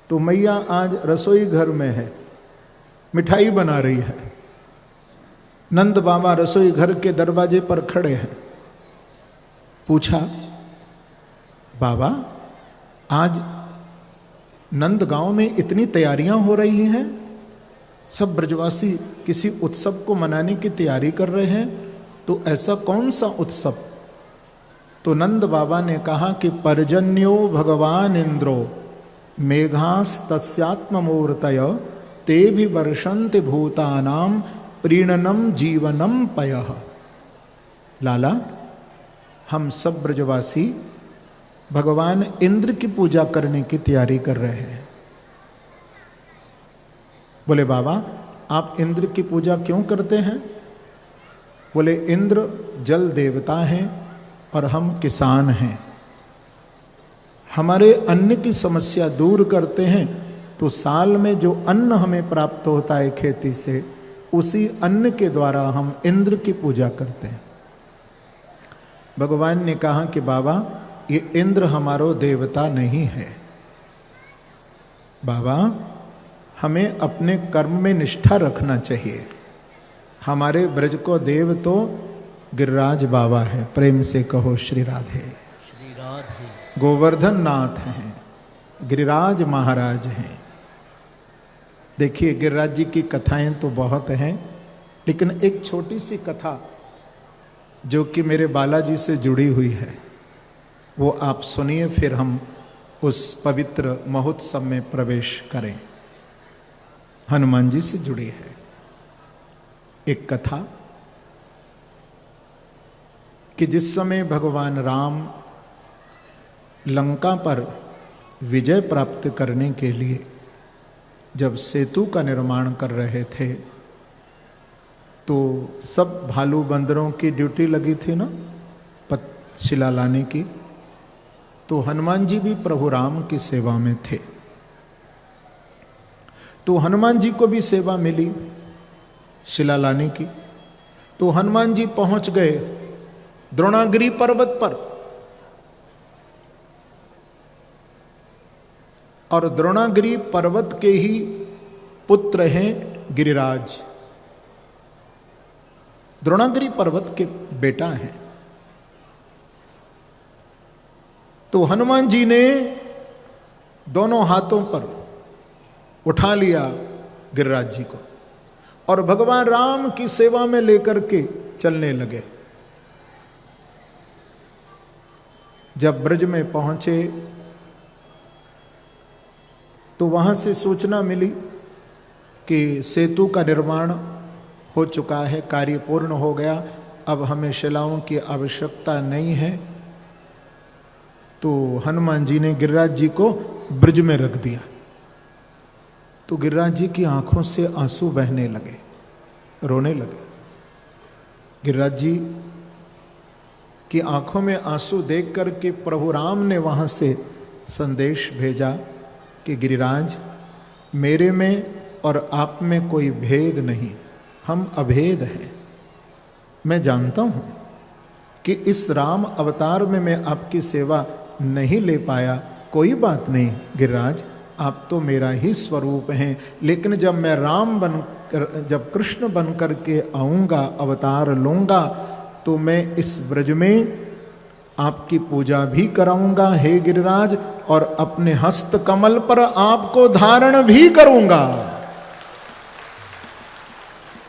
तो मैया आज रसोई घर में है, मिठाई बना रही है। नंद बाबा रसोई घर के दरवाजे पर खड़े हैं। पूछा, बाबा आज नंद गांव में इतनी तैयारियां हो रही हैं, सब ब्रजवासी किसी उत्सव को मनाने की तैयारी कर रहे हैं, तो ऐसा कौन सा उत्सव? तो नंद बाबा ने कहा कि पर्जन्यो भगवान इंद्रो मेघास्तस्यात्ममूर्तय ते भी वर्षन्ति भूतानाम प्रीणनम जीवनम पयः। लाला, हम सब ब्रजवासी भगवान इंद्र की पूजा करने की तैयारी कर रहे हैं। बोले, बाबा आप इंद्र की पूजा क्यों करते हैं? बोले, इंद्र जल देवता हैं और हम किसान हैं। हमारे अन्न की समस्या दूर करते हैं, तो साल में जो अन्न हमें प्राप्त होता है खेती से, उसी अन्न के द्वारा हम इंद्र की पूजा करते हैं। भगवान ने कहा कि बाबा ये इंद्र हमारो देवता नहीं है। बाबा हमें अपने कर्म में निष्ठा रखना चाहिए। हमारे ब्रज को देव तो गिरिराज बाबा है। प्रेम से कहो श्री राधे। श्री राधे। गोवर्धन नाथ हैं, गिरिराज महाराज हैं। देखिए गिरिराज जी की कथाएं तो बहुत हैं, लेकिन एक छोटी सी कथा जो कि मेरे बालाजी से जुड़ी हुई है वो आप सुनिए, फिर हम उस पवित्र महोत्सव में प्रवेश करें। हनुमान जी से जुड़ी है एक कथा कि जिस समय भगवान राम लंका पर विजय प्राप्त करने के लिए जब सेतु का निर्माण कर रहे थे, तो सब भालू बंदरों की ड्यूटी लगी थी ना शिला लाने की। तो हनुमान जी भी प्रभु राम की सेवा में थे। तो हनुमान जी को भी सेवा मिली शिला लाने की। तो हनुमान जी पहुंच गए द्रोणागिरी पर्वत पर, और द्रोणागिरी पर्वत के ही पुत्र हैं गिरिराज। द्रोणागिरी पर्वत के बेटा हैं। तो हनुमान जी ने दोनों हाथों पर उठा लिया गिरिराज जी को और भगवान राम की सेवा में लेकर के चलने लगे। जब ब्रज में पहुंचे तो वहां से सूचना मिली कि सेतु का निर्माण हो चुका है, कार्य पूर्ण हो गया, अब हमें शिलाओं की आवश्यकता नहीं है। तो हनुमान जी ने गिरिराज जी को ब्रज में रख दिया। तो गिरिराज जी की आंखों से आंसू बहने लगे, रोने लगे। गिरिराज जी की आंखों में आंसू देख करके प्रभु राम ने वहां से संदेश भेजा कि गिरिराज, मेरे में और आप में कोई भेद नहीं, हम अभेद हैं। मैं जानता हूं कि इस राम अवतार में मैं आपकी सेवा नहीं ले पाया, कोई बात नहीं गिरिराज, आप तो मेरा ही स्वरूप हैं। लेकिन जब मैं राम बनकर, जब कृष्ण बन कर के आऊँगा, अवतार लूँगा, तो मैं इस ब्रज में आपकी पूजा भी कराऊंगा हे गिरिराज, और अपने हस्त कमल पर आपको धारण भी करूंगा।